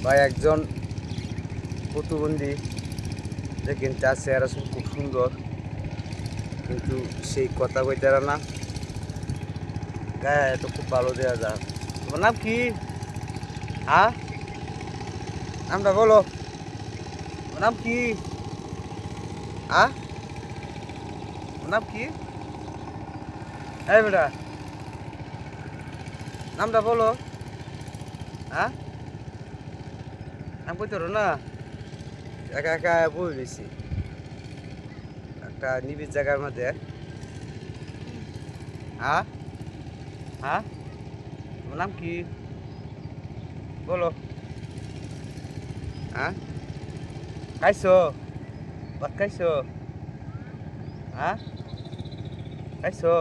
ভাই একজন প্রতিবন্ধী দেখেন তার চেহারা খুব সুন্দর, কিন্তু সেই কথা কইতে পারে না। গায়ে তো খুব ভালো দেওয়া যায়। তোমার নাম কি? হ্যাঁ, নামটা বলো। তোমার নাম কি? হ্যাঁ, তোমার নাম কি? এই বেটা, নামটা বলো। হ্যাঁ, নাম কইতে পারো না? একা একা বই রয়েছি একটা নিবিড় জায়গার মধ্যে। হ্যাঁ, হ্যাঁ, তোমার নাম কি বলো? হ্যাঁ, খাইছো? ভাত খাইছো? হ্যাঁ, খাইছো?